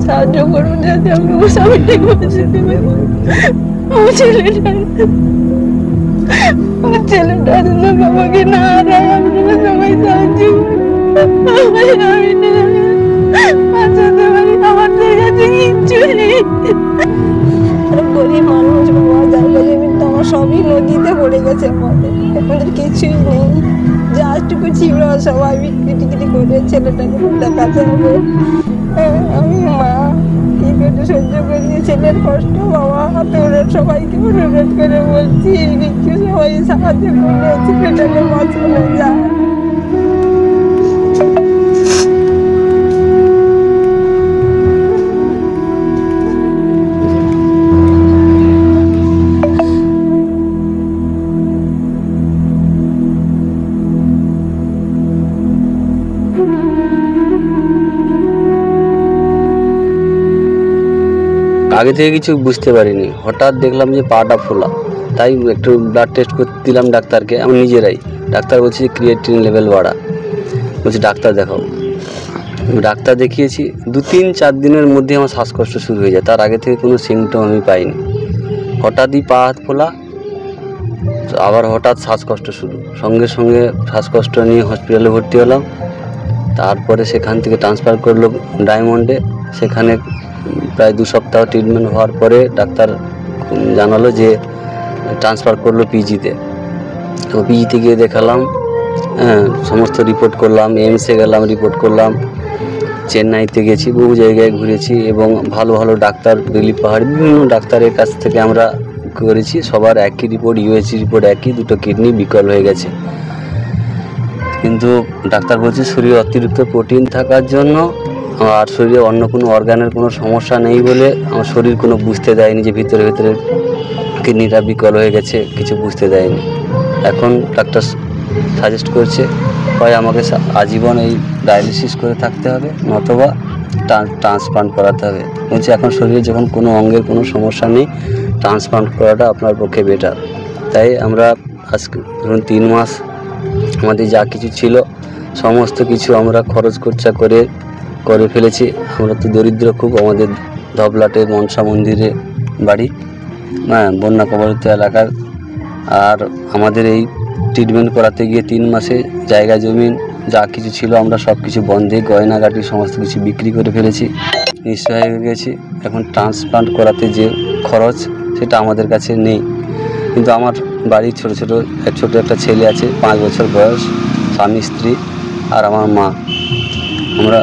সাহায্য করুন যাতে আমি আমার স্বামীটাকে বাঁচাতে পারি। আমার ছেলেটা যেন বাবাকে না হারায়, আপনারা সবাই সাহায্য করুন। আমার স্বামীটাকে বাঁচাতে পারি। আমাদের কাছে কিচ্ছু নেই, গরিব মানুষ বাবা, জায়গা জমি তো আমার সবই নদীতে পড়ে গেছে। আমাদের কিছুই নেই, যাটুকু ছিল সবাই বিক্রি টিক্রি করে ছেলেটাকে দেখাতে হবে। আমি মা কি করে সহ্য করি ছেলের কষ্ট বাবা। তোদের সবাইকে অনুরোধ করে বলছি কিছু সবাই সাহায্য করলে ছেলেটাকে বাঁচানো যায়। আগে থেকে কিছু বুঝতে পারিনি, হঠাৎ দেখলাম যে পাটা ফোলা, তাই একটু ব্লাড টেস্ট করতে দিলাম ডাক্তারকে। আমি নিজেরাই, ডাক্তার বলছি ক্রিয়েটিন লেভেল বাড়া, বলছি ডাক্তার দেখাও। ডাক্তার দেখিয়েছি, 2-3-4 দিনের মধ্যে আমার শ্বাসকষ্ট শুরু হয়ে যায়। তার আগে থেকে কোনো সিমটম আমি পাইনি। হঠাৎই পা হাত ফোলা, আবার হঠাৎ শ্বাসকষ্ট শুরু, সঙ্গে সঙ্গে শ্বাসকষ্ট নিয়ে হসপিটালে ভর্তি হলাম। তারপরে সেখান থেকে ট্রান্সফার করলো ডায়মন্ডে। সেখানে প্রায় 2 সপ্তাহ ট্রিটমেন্ট হওয়ার পরে ডাক্তার জানালো যে ট্রান্সফার করলো পিজিতে। তো পিজিতে গিয়ে দেখালাম, সমস্ত রিপোর্ট করলাম, এইমসে গেলাম, রিপোর্ট করলাম, চেন্নাইতে গেছি, বহু জায়গায় ঘুরেছি এবং ভালো ভালো ডাক্তার, দিলীপ পাহাড়, বিভিন্ন ডাক্তারের কাছ থেকে আমরা করেছি। সবার একই রিপোর্ট, ইউএসজি রিপোর্ট একই, 2টো কিডনি বিকল হয়ে গেছে। কিন্তু ডাক্তার বলছে শরীরে অতিরিক্ত প্রোটিন থাকার জন্য আর শরীরে অন্য কোনো অর্গানের কোনো সমস্যা নেই বলে আমার শরীর কোনো বুঝতে দেয়নি যে ভিতরে ভিতরে কিডনিটা বিকল হয়ে গেছে, কিছু বুঝতে দেয়নি। এখন ডাক্তার সাজেস্ট করছে হয় আমাকে আজীবন এই ডায়ালিসিস করে থাকতে হবে, নতবা ট্রান্সপ্লান্ট করাতে হবে। বলছে এখন শরীরে যখন কোনো অঙ্গের কোনো সমস্যা নেই, ট্রান্সপ্লান্ট করাটা আপনার পক্ষে বেটার। তাই আমরা আজকে ধরুন 3 মাস আমাদের যা কিছু ছিল সমস্ত কিছু আমরা খরচ খরচা করে ফেলেছি। আমরা তো দরিদ্র খুব, আমাদের ধবলাটের মনসা মন্দিরে বাড়ি, বন্যা কবলিত এলাকার। আর আমাদের এই ট্রিটমেন্ট করাতে গিয়ে 3 মাসে জায়গা জমিন যা কিছু ছিল আমরা সব কিছু বন্ধে, গয়নাগাটি সমস্ত কিছু বিক্রি করে ফেলেছি, নিঃসহায় হয়ে গেছি। এখন ট্রান্সপ্লান্ট করাতে যে খরচ সেটা আমাদের কাছে নেই। কিন্তু আমার বাড়ির ছোট একটা ছেলে আছে, 5 বছর বয়স, স্বামী স্ত্রী আর আমার মা। আমরা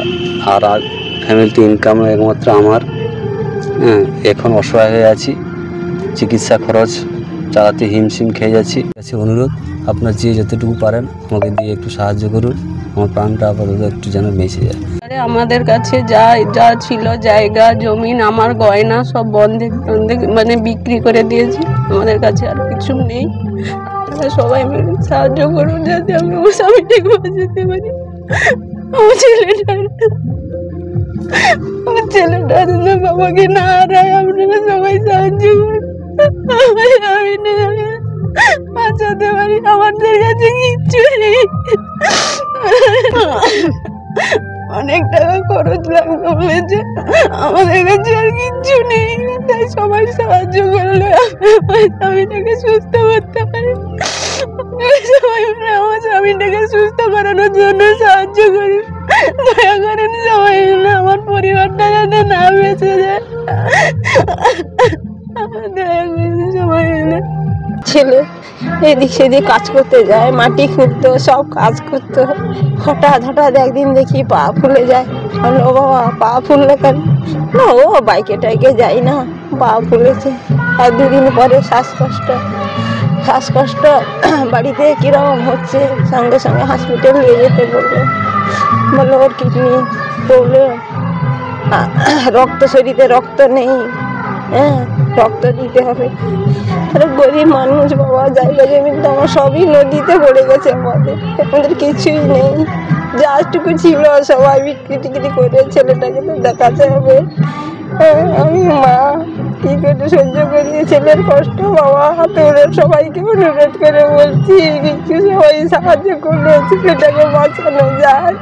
আর ফ্যামিলিতে ইনকাম একমাত্র আমার। এখন অসহায় হয়ে আছি, চিকিৎসা খরচ চালাতে হিমশিম খেয়ে যাচ্ছি। অনুরোধ আপনার যে যতটুকু পারেন আমাকে দিয়ে একটু সাহায্য করুন, আমার প্রাণটা আপাতত একটু যেন বেঁচে যায়। আমাদের কাছে যা ছিল জায়গা জমিন, আমার গয়না সব বন্ধে মানে বিক্রি করে দিয়েছি। আমাদের কাছে আর কিছু নেই। সবাই মিলে সাহায্য করুন যাতে আমি আমার স্বামীটাকে বাঁচাতে পারি। আমার ছেলেটা যেন বাবাকে না হারায়, আপনারা সবাই সাহায্য করুন। আমার স্বামীটাকে বাঁচাতে পারি। আমাদের কাছে কিচ্ছু নেই, অনেক টাকা খরচ লাগবে বলেছে, আমাদের কাছে আর কিচ্ছু নেই। তাই সবাই সাহায্য করলে আমার স্বামীটাকে সুস্থ করতে পারি। সবাই আমার স্বামীটাকে সুস্থ করানোর জন্য সাহায্য করি, দয়া করেন সবাই। আমার পরিবারটা যাতে না বেঁচে যায়, দয়া করেন সবাই। ছেলে এদিক সেদিক কাজ করতে যায়, মাটি খুঁড়তো, সব কাজ করতো। হঠাৎ একদিন দেখি পা ফুলে যায়। ও বাবা, পা ফুললে কেন? না, ও বাইকে টাইকে যাই না, পা ফুলেছে। আর 2 দিন পরে শ্বাসকষ্ট বাড়িতে কিরকম হচ্ছে, সঙ্গে সঙ্গে হসপিটাল নিয়ে যেতে বললো ওর কিডনি প্রবলেম, শরীরে রক্ত নেই, রক্ত দিতে হবে। গরিব মানুষ বাবা, জায়গা জমি তো আমার সবই নদীতে পড়ে গেছে। আমাদের কিছুই নেই, যাটুকু ছিল সবাই বিক্রি টিক্রি করে ছেলেটাকে তো দেখাতে হবে। আমি মা কি করে সহ্য করি ছেলের কষ্ট বাবা। তোদের সবাইকে অনুরোধ করে বলছি কিছু সবাই সাহায্য করলে ছেলেটাকে বাঁচানো যায়।